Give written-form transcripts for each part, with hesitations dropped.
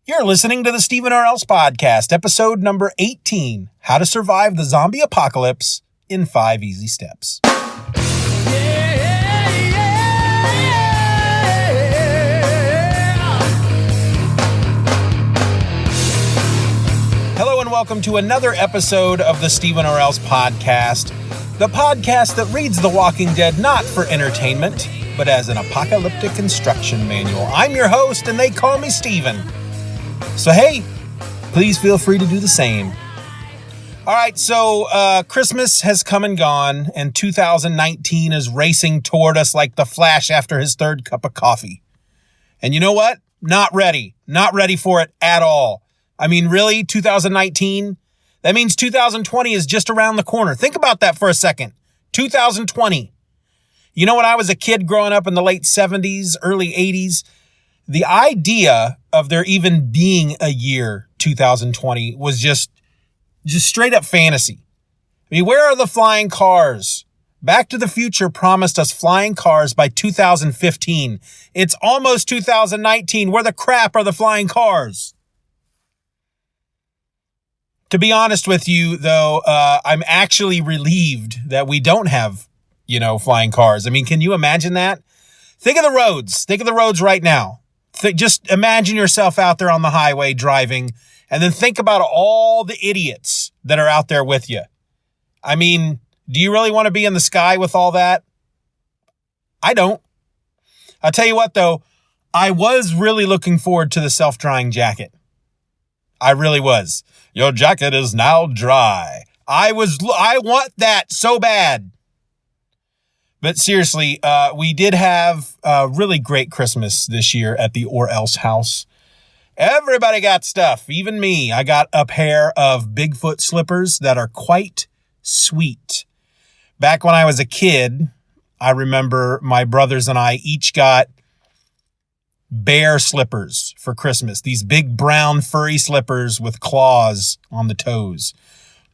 You're listening to the Steeven Orr podcast, episode number 18, How to Survive the Zombie Apocalypse in 5 Easy Steps. Hello and welcome to another episode of the Steeven Orr podcast, the podcast that reads The Walking Dead not for entertainment, but as an apocalyptic instruction manual. I'm your host and they call me Steeven. So hey, please feel free to do the same. All right, so Christmas has come and gone, and 2019 is racing toward us like the Flash after his third cup of coffee. And you know what? Not ready. Not ready for it at all. I mean, really, 2019? That means 2020 is just around the corner. Think about that for a second. 2020. You know, when I was a kid growing up in the late 70s, early 80s, the idea of there even being a year 2020 was just straight up fantasy. I mean, where are the flying cars? Back to the Future promised us flying cars by 2015. It's almost 2019. Where the crap are the flying cars? To be honest with you, though, I'm actually relieved that we don't have, flying cars. I mean, can you imagine that? Think of the roads. Think of the roads right now. Just imagine yourself out there on the highway driving, and then think about all the idiots that are out there with you. I mean, do you really want to be in the sky with all that? I don't. I'll tell you what, though, I was really looking forward to the self-drying jacket. I really was. Your jacket is now dry. I want that so bad. But seriously, we did have a really great Christmas this year at the Or Else house. Everybody got stuff, even me. I got a pair of Bigfoot slippers that are quite sweet. Back when I was a kid, I remember my brothers and I each got bear slippers for Christmas. These big brown furry slippers with claws on the toes.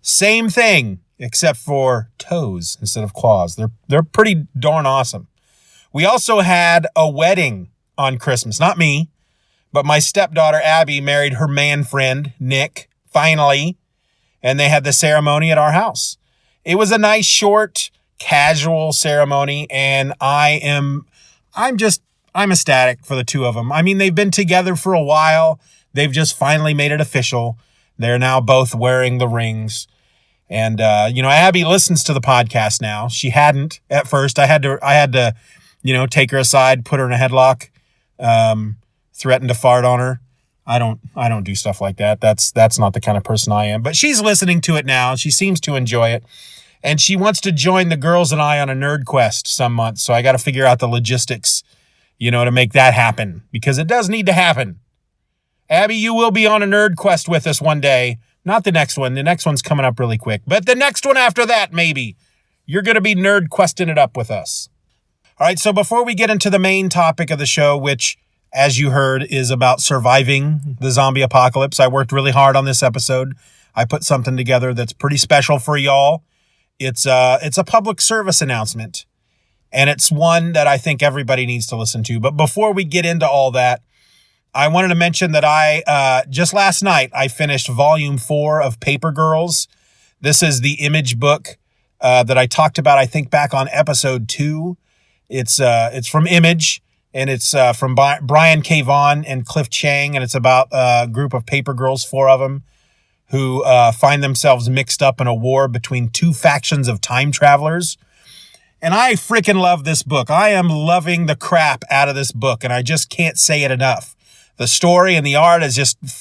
Same thing, except for toes instead of claws. They're pretty darn awesome. We also had a wedding on Christmas. Not me, but my stepdaughter Abby married her man friend Nick, finally, and they had the ceremony at our house. It was a nice, short, casual ceremony, and I'm ecstatic for the two of them. I mean, they've been together for a while. They've just finally made it official. They're now both wearing the rings. And, Abby listens to the podcast now. She hadn't at first. I had to, take her aside, put her in a headlock, threaten to fart on her. I don't do stuff like that. That's not the kind of person I am, but she's listening to it now. She seems to enjoy it. And she wants to join the girls and I on a nerd quest some month. So I got to figure out the logistics, to make that happen, because it does need to happen. Abby, you will be on a nerd quest with us one day. Not the next one. The next one's coming up really quick. But the next one after that, maybe. You're going to be nerd questing it up with us. All right, so before we get into the main topic of the show, which, as you heard, is about surviving the zombie apocalypse, I worked really hard on this episode. I put something together that's pretty special for y'all. It's a public service announcement, and it's one that I think everybody needs to listen to. But before we get into all that, I wanted to mention that I, just last night, I finished volume 4 of Paper Girls. This is the Image book that I talked about, I think, back on episode 2. It's from Image, and it's from Brian K. Vaughan and Cliff Chang, and it's about a group of paper girls, 4 of them, who find themselves mixed up in a war between 2 factions of time travelers. And I freaking love this book. I am loving the crap out of this book, and I just can't say it enough. The story and the art is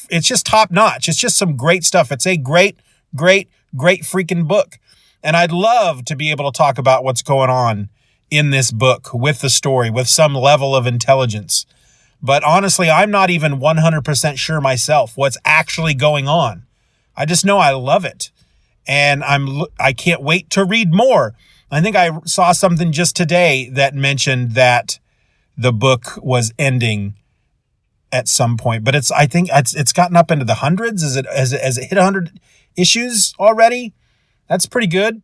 it's just top notch. It's just some great stuff. It's a great, great, great freaking book. And I'd love to be able to talk about what's going on in this book with the story, with some level of intelligence. But honestly, I'm not even 100% sure myself what's actually going on. I just know I love it. And I can't wait to read more. I think I saw something just today that mentioned that the book was ending at some point, but I think it's gotten up into the hundreds. Has it hit 100 issues already? That's pretty good.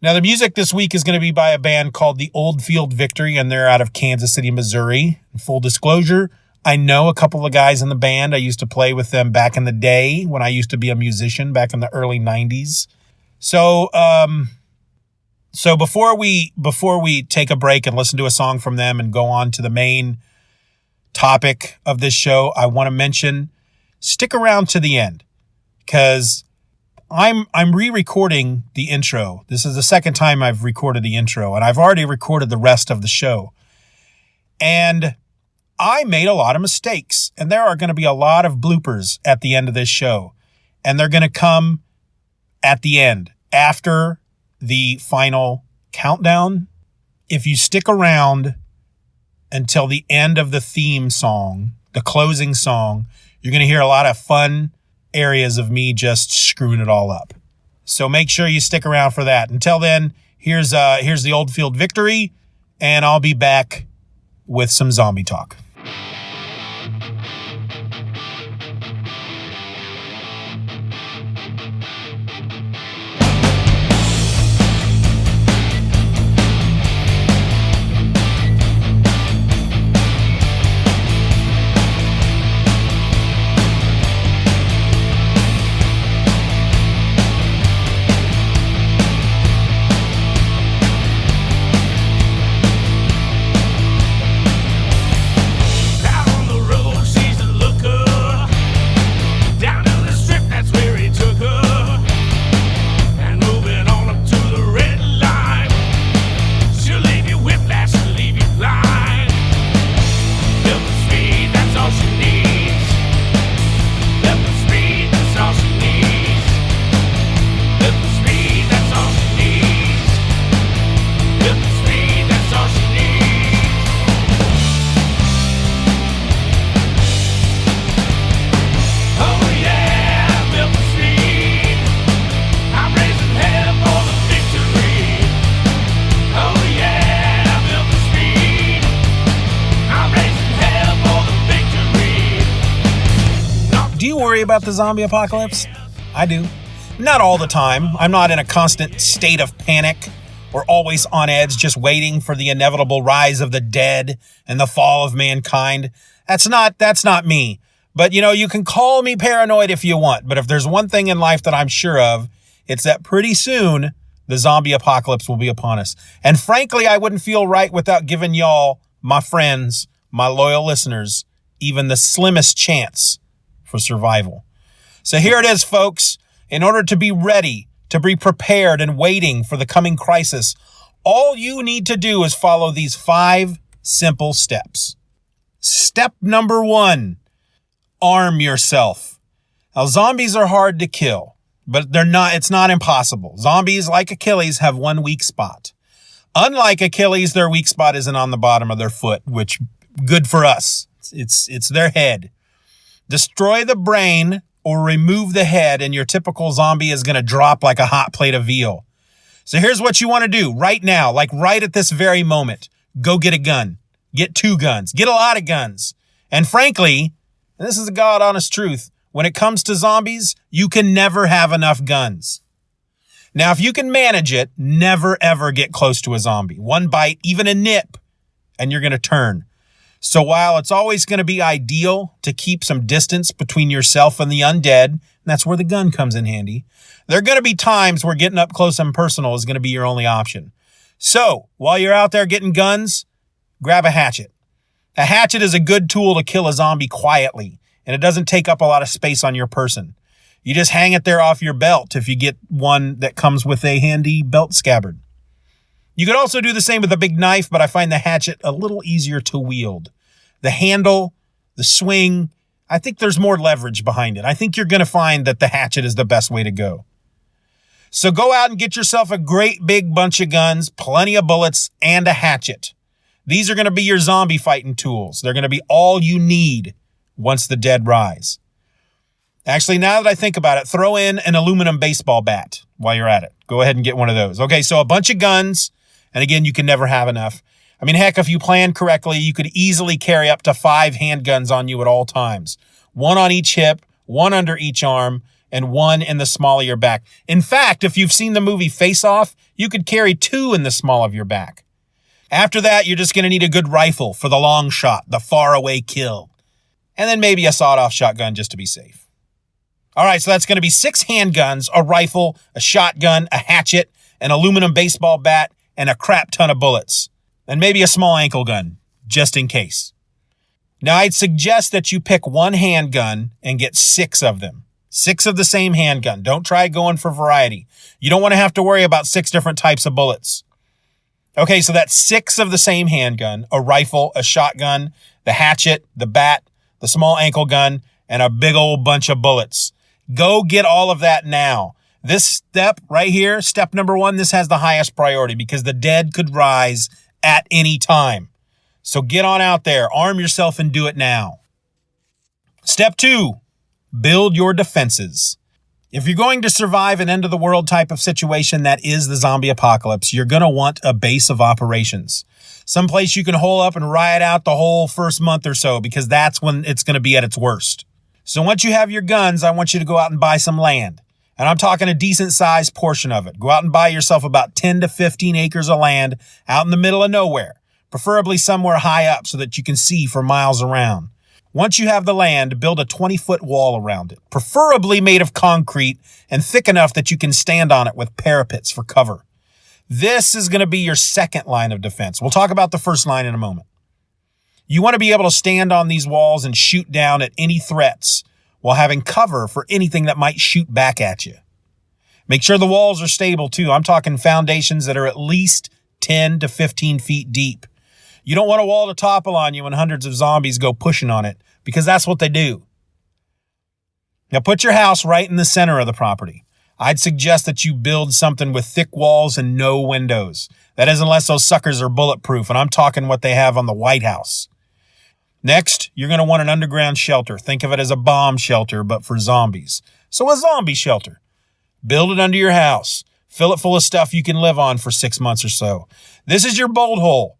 Now, the music this week is going to be by a band called the Old Field Victory, and they're out of Kansas City, Missouri. Full disclosure, I know a couple of guys in the band. I used to play with them back in the day when I used to be a musician back in the early 90s. So before we take a break and listen to a song from them and go on to the main topic of this show, I want to mention, stick around to the end, because I'm re-recording the intro. This is the second time I've recorded the intro, and I've already recorded the rest of the show. And I made a lot of mistakes, and there are going to be a lot of bloopers at the end of this show, and they're going to come at the end after the final countdown. If you stick around until the end of the theme song, the closing song, you're going to hear a lot of fun areas of me just screwing it all up. So make sure you stick around for that. Until then, here's the Oldfield Victory, and I'll be back with some zombie talk. About the zombie apocalypse? I do. Not all the time. I'm not in a constant state of panic or always on edge just waiting for the inevitable rise of the dead and the fall of mankind. That's not me. But you can call me paranoid if you want, but if there's one thing in life that I'm sure of, it's that pretty soon the zombie apocalypse will be upon us. And frankly, I wouldn't feel right without giving y'all, my friends, my loyal listeners, even the slimmest chance for survival. So here it is, folks. In order to be ready, to be prepared and waiting for the coming crisis, all you need to do is follow these 5 simple steps. Step number 1, arm yourself. Now, zombies are hard to kill, but it's not impossible. Zombies, like Achilles, have one weak spot. Unlike Achilles, their weak spot isn't on the bottom of their foot, which good for us. It's their head. Destroy the brain or remove the head, and your typical zombie is going to drop like a hot plate of veal. So here's what you want to do right now, like right at this very moment. Go get a gun. Get 2 guns. Get a lot of guns. And frankly, and this is the God honest truth, when it comes to zombies, you can never have enough guns. Now, if you can manage it, never ever get close to a zombie. One bite, even a nip, and you're going to turn. So while it's always going to be ideal to keep some distance between yourself and the undead, and that's where the gun comes in handy, there are going to be times where getting up close and personal is going to be your only option. So while you're out there getting guns, grab a hatchet. A hatchet is a good tool to kill a zombie quietly, and it doesn't take up a lot of space on your person. You just hang it there off your belt if you get one that comes with a handy belt scabbard. You could also do the same with a big knife, but I find the hatchet a little easier to wield. The handle, the swing, I think there's more leverage behind it. I think you're going to find that the hatchet is the best way to go. So go out and get yourself a great big bunch of guns, plenty of bullets, and a hatchet. These are going to be your zombie fighting tools. They're going to be all you need once the dead rise. Actually, now that I think about it, throw in an aluminum baseball bat while you're at it. Go ahead and get one of those. Okay, so a bunch of guns, and again, you can never have enough. I mean, heck, if you plan correctly, you could easily carry up to 5 handguns on you at all times. 1 on each hip, 1 under each arm, and 1 in the small of your back. In fact, if you've seen the movie Face Off, you could carry 2 in the small of your back. After that, you're just going to need a good rifle for the long shot, the faraway kill. and then maybe a sawed-off shotgun just to be safe. All right, so that's going to be 6 handguns, a rifle, a shotgun, a hatchet, an aluminum baseball bat, and a crap ton of bullets. And maybe a small ankle gun, just in case. Now, I'd suggest that you pick one handgun and get 6 of them. 6 of the same handgun. Don't try going for variety. You don't want to have to worry about 6 different types of bullets. Okay, so that's 6 of the same handgun, a rifle, a shotgun, the hatchet, the bat, the small ankle gun, and a big old bunch of bullets. Go get all of that now. This step right here, step number 1, this has the highest priority because the dead could rise at any time. So get on out there, arm yourself, and do it now. Step 2, build your defenses. If you're going to survive an end-of-the-world type of situation that is the zombie apocalypse, you're going to want a base of operations. Someplace you can hole up and ride out the whole first month or so, because that's when it's going to be at its worst. So once you have your guns, I want you to go out and buy some land. And I'm talking a decent-sized portion of it. Go out and buy yourself about 10 to 15 acres of land out in the middle of nowhere, preferably somewhere high up so that you can see for miles around. Once you have the land, build a 20-foot wall around it, preferably made of concrete and thick enough that you can stand on it with parapets for cover. This is going to be your second line of defense. We'll talk about the first line in a moment. You want to be able to stand on these walls and shoot down at any threats while having cover for anything that might shoot back at you. Make sure the walls are stable too. I'm talking foundations that are at least 10 to 15 feet deep. You don't want a wall to topple on you when hundreds of zombies go pushing on it, because that's what they do. Now put your house right in the center of the property. I'd suggest that you build something with thick walls and no windows. That is, unless those suckers are bulletproof, and I'm talking what they have on the White House. Next, you're going to want an underground shelter. Think of it as a bomb shelter, but for zombies. So a zombie shelter. Build it under your house. Fill it full of stuff you can live on for 6 months or so. This is your bolt hole.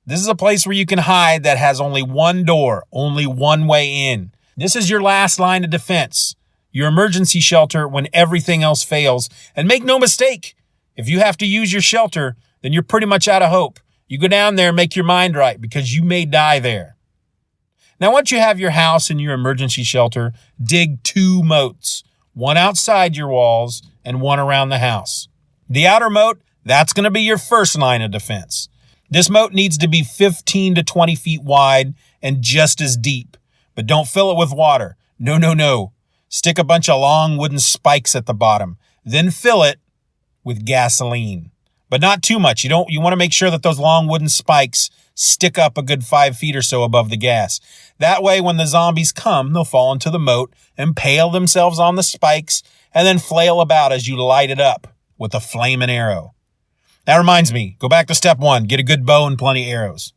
This is a place where you can hide that has only one door, only one way in. This is your last line of defense, your emergency shelter when everything else fails. And make no mistake, if you have to use your shelter, then you're pretty much out of hope. You go down there and make your mind right, because you may die there. Now, once you have your house and your emergency shelter, dig 2 moats, one outside your walls and one around the house. The outer moat, that's going to be your first line of defense. This moat needs to be 15 to 20 feet wide and just as deep, but don't fill it with water. No. Stick a bunch of long wooden spikes at the bottom, then fill it with gasoline, but not too much. You want to make sure that those long wooden spikes stick up a good 5 feet or so above the gas. That way, when the zombies come, they'll fall into the moat, impale themselves on the spikes, and then flail about as you light it up with a flaming arrow. That reminds me, go back to step 1, get a good bow and plenty of arrows.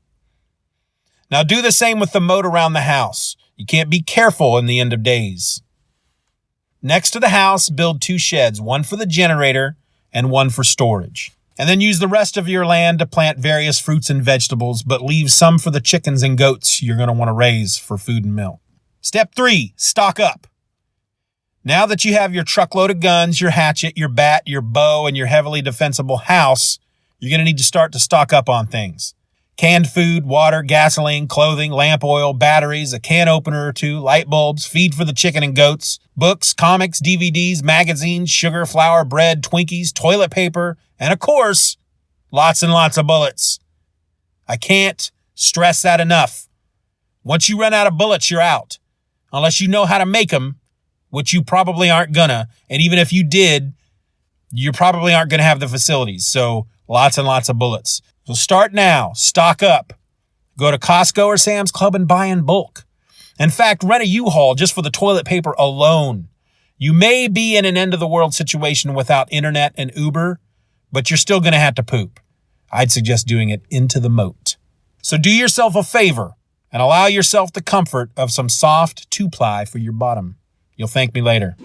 Now do the same with the moat around the house. You can't be careful in the end of days. Next to the house, build 2 sheds, one for the generator and one for storage. And then use the rest of your land to plant various fruits and vegetables, but leave some for the chickens and goats you're going to want to raise for food and milk. Step 3, stock up. Now that you have your truckload of guns, your hatchet, your bat, your bow, and your heavily defensible house, you're going to need to start to stock up on things. Canned food, water, gasoline, clothing, lamp oil, batteries, a can opener or 2, light bulbs, feed for the chicken and goats, books, comics, DVDs, magazines, sugar, flour, bread, Twinkies, toilet paper, and of course, lots and lots of bullets. I can't stress that enough. Once you run out of bullets, you're out. Unless you know how to make them, which you probably aren't gonna. And even if you did, you probably aren't gonna have the facilities. So lots and lots of bullets. So start now. Stock up. Go to Costco or Sam's Club and buy in bulk. In fact, rent a U-Haul just for the toilet paper alone. You may be in an end-of-the-world situation without internet and Uber, but you're still gonna have to poop. I'd suggest doing it into the moat. So do yourself a favor and allow yourself the comfort of some soft 2-ply for your bottom. You'll thank me later.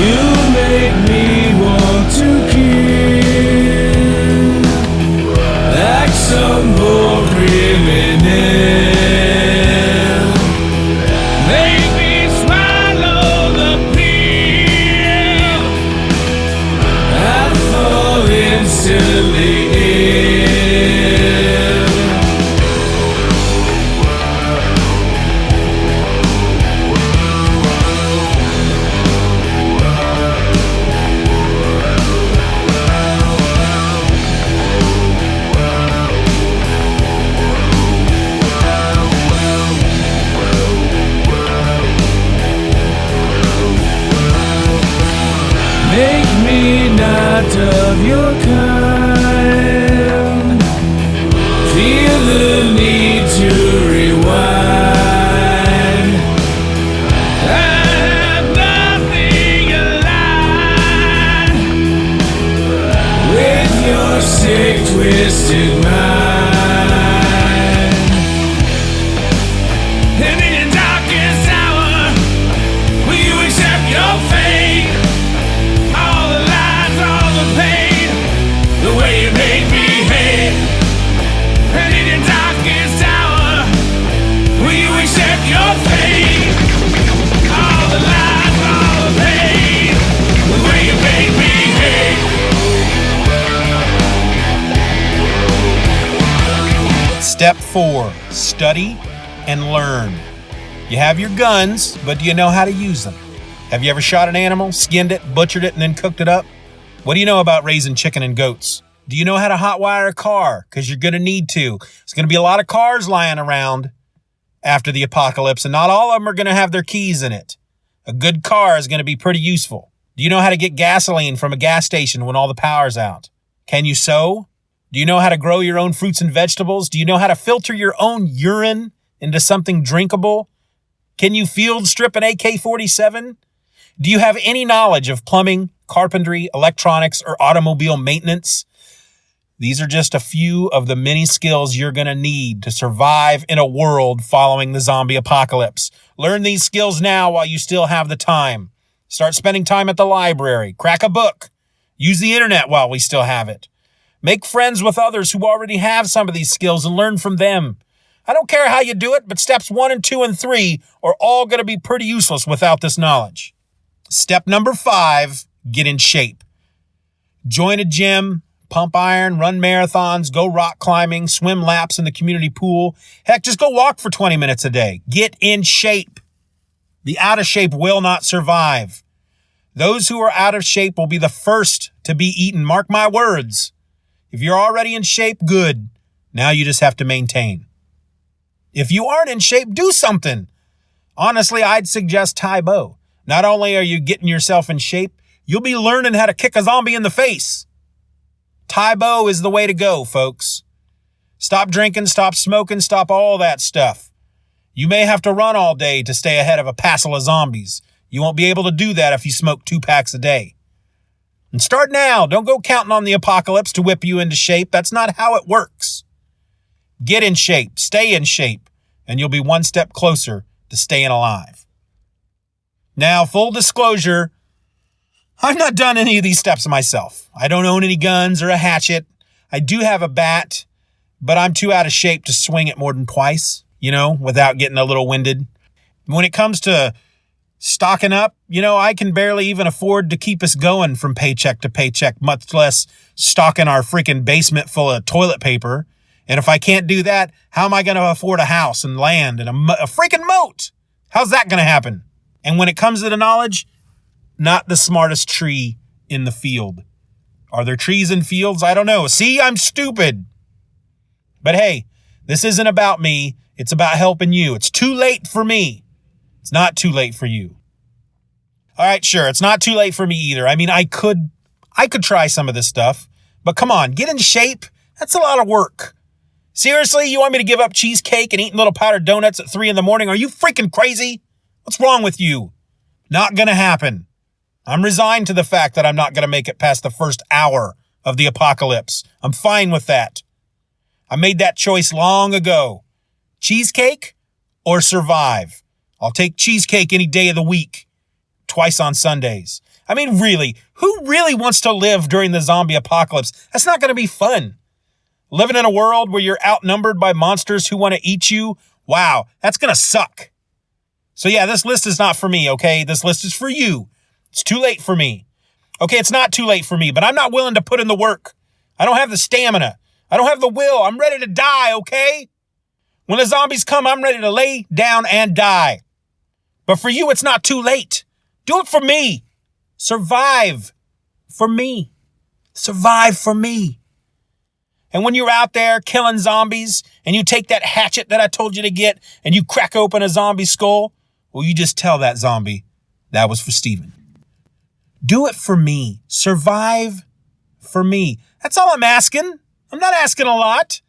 You make me want to kill. Make me not of your kind. Feel the need to rewind. I have nothing aligned with your sick, twisted mind. And in your darkest hour, will you accept your fate? All the lies, all the pain, the way you made me hate. And in your darkest hour, will you accept your fate? All the lies, all the pain, the way you made me hate. Step 4, study and learn. You have your guns, but do you know how to use them? Have you ever shot an animal, skinned it, butchered it, and then cooked it up? What do you know about raising chicken and goats? Do you know how to hotwire a car? Because you're going to need to. There's going to be a lot of cars lying around after the apocalypse, and not all of them are going to have their keys in it. A good car is going to be pretty useful. Do you know how to get gasoline from a gas station when all the power's out? Can you sew? Do you know how to grow your own fruits and vegetables? Do you know how to filter your own urine into something drinkable? Can you field strip an AK-47? Do you have any knowledge of plumbing, carpentry, electronics, or automobile maintenance? These are just a few of the many skills you're going to need to survive in a world following the zombie apocalypse. Learn these skills now while you still have the time. Start spending time at the library. Crack a book. Use the internet while we still have it. Make friends with others who already have some of these skills and learn from them. I don't care how you do it, but steps 1 and 2 and 3 are all going to be pretty useless without this knowledge. Step number 5, get in shape. Join a gym, pump iron, run marathons, go rock climbing, swim laps in the community pool. Heck, just go walk for 20 minutes a day. Get in shape. The out of shape will not survive. Those who are out of shape will be the first to be eaten. Mark my words. If you're already in shape, good. Now you just have to maintain. If you aren't in shape, do something. Honestly, I'd suggest Tae Bo. Not only are you getting yourself in shape, you'll be learning how to kick a zombie in the face. Tae Bo is the way to go, folks. Stop drinking, stop smoking, stop all that stuff. You may have to run all day to stay ahead of a passel of zombies. You won't be able to do that if you smoke 2 packs a day. And start now. Don't go counting on the apocalypse to whip you into shape. That's not how it works. Get in shape, stay in shape, and you'll be one step closer to staying alive. Now, full disclosure, I've not done any of these steps myself. I don't own any guns or a hatchet. I do have a bat, but I'm too out of shape to swing it more than twice, without getting a little winded. When it comes to stocking up, I can barely even afford to keep us going from paycheck to paycheck, much less stocking our freaking basement full of toilet paper. And if I can't do that, how am I going to afford a house and land and a freaking moat? How's that going to happen? And when it comes to the knowledge, not the smartest tree in the field. Are there trees in fields? I don't know. See, I'm stupid. But hey, this isn't about me. It's about helping you. It's too late for me. It's not too late for you. All right, sure. It's not too late for me either. I mean, I could try some of this stuff, but come on, get in shape. That's a lot of work. Seriously, you want me to give up cheesecake and eating little powdered donuts at 3 a.m? Are you freaking crazy? What's wrong with you? Not gonna happen. I'm resigned to the fact that I'm not gonna make it past the first hour of the apocalypse. I'm fine with that. I made that choice long ago. Cheesecake or survive? I'll take cheesecake any day of the week. Twice on Sundays. I mean, really, who really wants to live during the zombie apocalypse? That's not going to be fun. Living in a world where you're outnumbered by monsters who want to eat you? Wow, that's going to suck. So yeah, this list is not for me, okay? This list is for you. It's too late for me. Okay, it's not too late for me, but I'm not willing to put in the work. I don't have the stamina. I don't have the will. I'm ready to die, okay? When the zombies come, I'm ready to lay down and die. But for you, it's not too late. Do it for me. Survive for me. Survive for me. And when you're out there killing zombies and you take that hatchet that I told you to get and you crack open a zombie skull, well, you just tell that zombie that was for Steven. Do it for me. Survive for me. That's all I'm asking. I'm not asking a lot.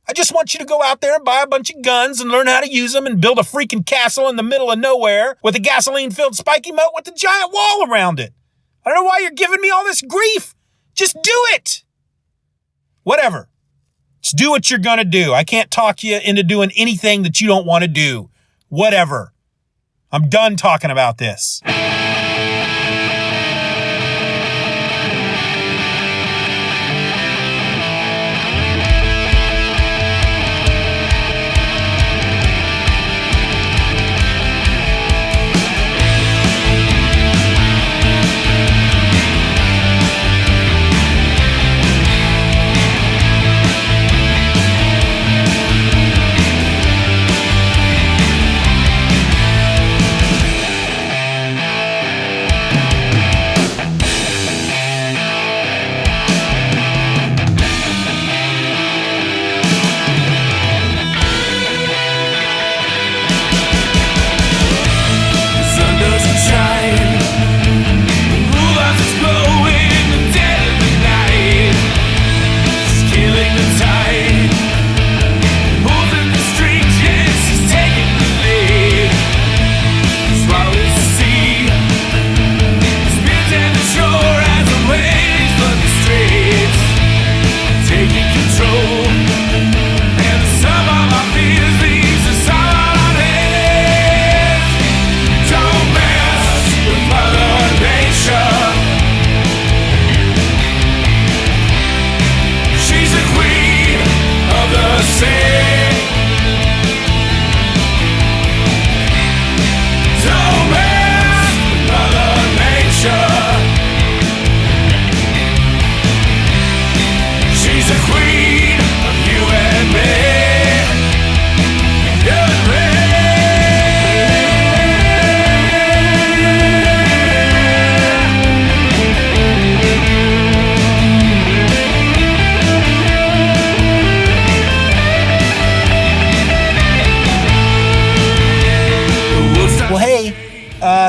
I just want you to go out there and buy a bunch of guns and learn how to use them and build a freaking castle in the middle of nowhere with a gasoline-filled spiky moat with a giant wall around it. I don't know why you're giving me all this grief. Just do it. Whatever. Just do what you're going to do. I can't talk you into doing anything that you don't want to do. Whatever. I'm done talking about this.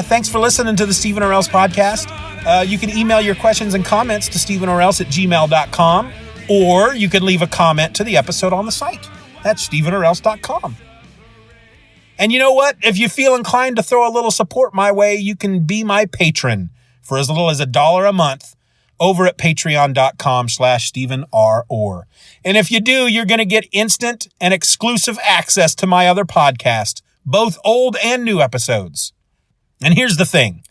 Thanks for listening to the Steeven Orr podcast. You can email your questions and comments to stevenorelse@gmail.com, or you can leave a comment to the episode on the site. That's stevenorelse.com. And you know what? If you feel inclined to throw a little support my way, you can be my patron for as little as $1 a month over at patreon.com/Steeven R. Orr. And if you do, you're going to get instant and exclusive access to my other podcast, both old and new episodes. And here's the thing.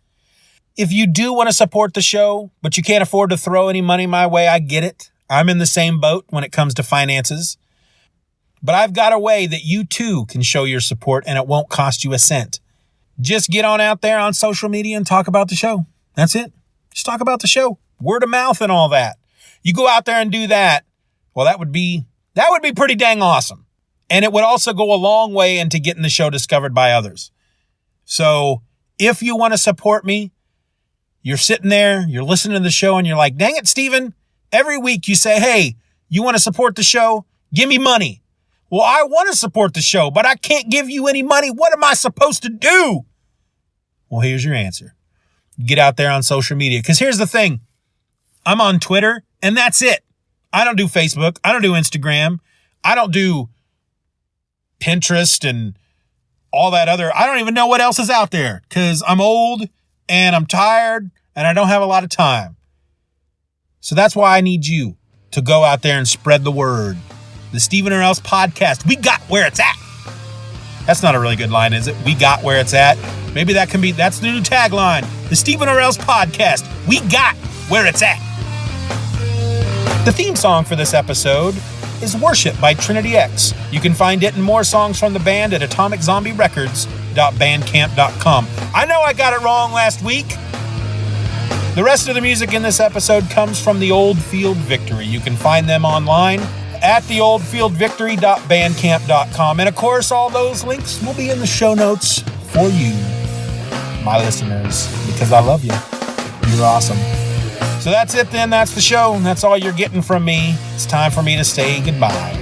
If you do want to support the show, but you can't afford to throw any money my way, I get it. I'm in the same boat when it comes to finances. But I've got a way that you too can show your support and it won't cost you a cent. Just get on out there on social media and talk about the show. That's it. Just talk about the show. Word of mouth and all that. You go out there and do that. Well, that would be pretty dang awesome. And it would also go a long way into getting the show discovered by others. So if you want to support me, you're sitting there, you're listening to the show, and you're like, dang it, Steeven. Every week you say, hey, you want to support the show? Give me money. Well, I want to support the show, but I can't give you any money. What am I supposed to do? Well, here's your answer. Get out there on social media. Because here's the thing. I'm on Twitter, and that's it. I don't do Facebook. I don't do Instagram. I don't do Pinterest and all that other. I don't even know what else is out there because I'm old and I'm tired and I don't have a lot of time. So that's why I need you to go out there and spread the word. The Steeven Orr podcast. We got where it's at. That's not a really good line, is it? We got where it's at. Maybe that's the new tagline. The Steeven Orr podcast. We got where it's at. The theme song for this episode is Worship by Trinity X. You can find it and more songs from the band at atomiczombierecords.bandcamp.com. I know I got it wrong last week. The rest of the music in this episode comes from the Old Field Victory. You can find them online at theoldfieldvictory.bandcamp.com. And of course, all those links will be in the show notes for you, my listeners, because I love you. You're awesome. So that's it then. That's the show. That's all you're getting from me. It's time for me to say goodbye.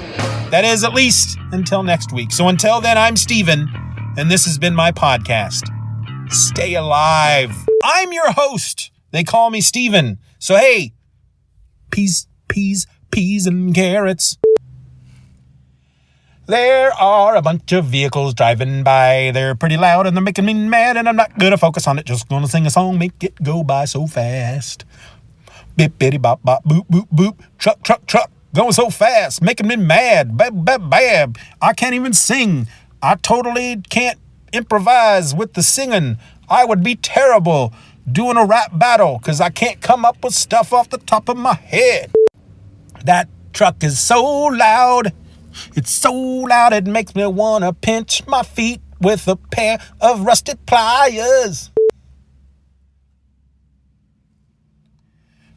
That is, at least until next week. So until then, I'm Steven, and this has been my podcast. Stay alive. I'm your host. They call me Steven. So hey, peas and carrots. There are a bunch of vehicles driving by. They're pretty loud and they're making me mad, and I'm not gonna focus on it. Just gonna sing a song, make it go by so fast. Bip bitty bop bop boop boop boop. Truck going so fast, making me mad. Bab. I can't even sing. I totally can't improvise with the singing. I would be terrible doing a rap battle because I can't come up with stuff off the top of my head. That truck is so loud. It's so loud it makes me want to pinch my feet with a pair of rusted pliers.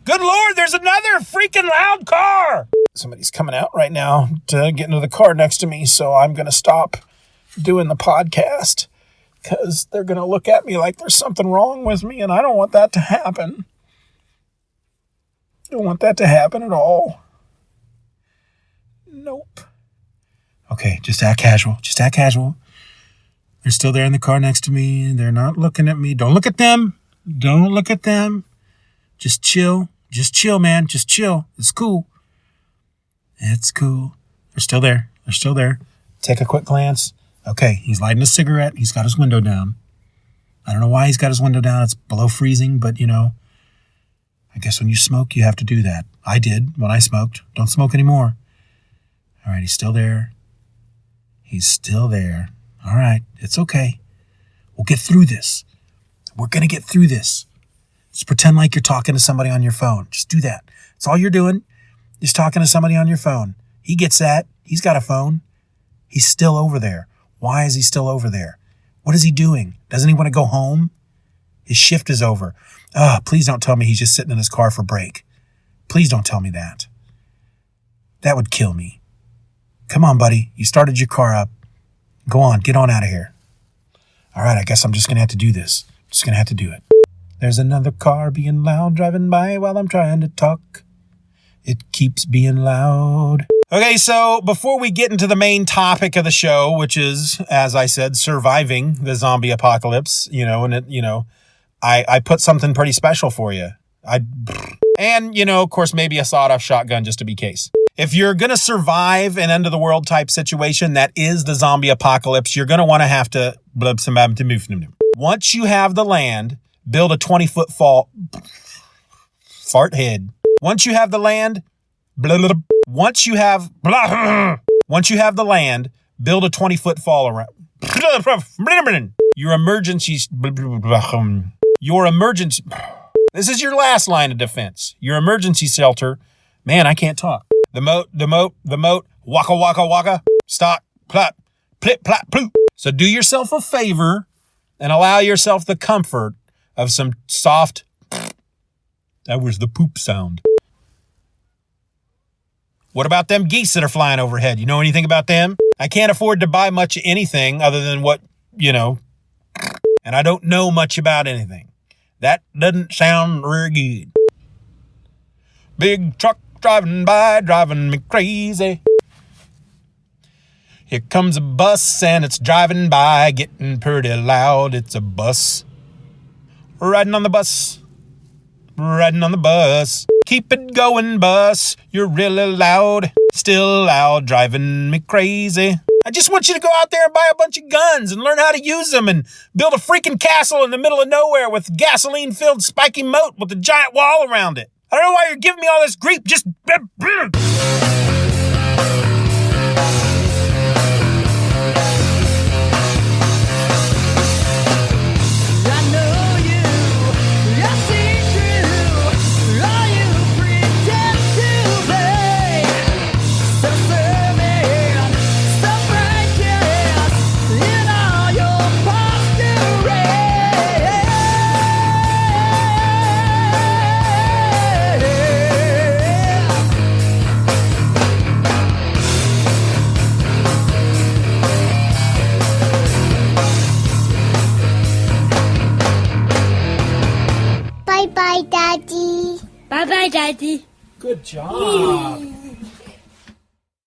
Good Lord, there's another freaking loud car. Somebody's coming out right now to get into the car next to me, so I'm going to stop doing the podcast because they're going to look at me like there's something wrong with me, and I don't want that to happen. I don't want that to happen at all. Nope. Okay, just act casual. Just act casual. They're still there in the car next to me. They're not looking at me. Don't look at them. Don't look at them. Just chill. Just chill, man. Just chill. It's cool. It's cool. They're still there. They're still there. Take a quick glance. Okay, he's lighting a cigarette. He's got his window down. I don't know why he's got his window down. It's below freezing, but I guess when you smoke, you have to do that. I did when I smoked. Don't smoke anymore. All right, he's still there. He's still there. All right, it's okay. We'll get through this. We're going to get through this. Just pretend like you're talking to somebody on your phone. Just do that. That's all you're doing. Just talking to somebody on your phone. He gets that. He's got a phone. He's still over there. Why is he still over there? What is he doing? Doesn't he want to go home? His shift is over. Please don't tell me he's just sitting in his car for break. Please don't tell me that. That would kill me. Come on, buddy. You started your car up. Go on. Get on out of here. All right, I guess I'm just going to have to do this. Just going to have to do it. There's another car being loud driving by while I'm trying to talk. It keeps being loud. Okay, so before we get into the main topic of the show, which is, as I said, surviving the zombie apocalypse, I put something pretty special for you. Of course, maybe a sawed-off shotgun just to be case. If you're going to survive an end-of-the-world type situation that is the zombie apocalypse, you're going to want to have to... Once you have the land, build a 20-foot fart head. Once you have the land... Once you have the land, build a 20-foot fall around. Your emergency... This is your last line of defense. Your emergency shelter... Man, I can't talk. The moat, waka, waka, waka, stock, plop, plip, plop, ploop. So do yourself a favor and allow yourself the comfort of some soft... That was the poop sound. What about them geese that are flying overhead? You know anything about them? I can't afford to buy much of anything other than what, and I don't know much about anything. That doesn't sound very good. Big truck driving by, driving me crazy. Here comes a bus and it's driving by, getting pretty loud. It's a bus. Riding on the bus. Riding on the bus. Keep it going, bus. You're really loud. Still loud, driving me crazy. I just want you to go out there and buy a bunch of guns and learn how to use them and build a freaking castle in the middle of nowhere with gasoline-filled spiky moat with a giant wall around it. I don't know why you're giving me all this grief. Just... Daddy. Bye-bye, Daddy. Good job.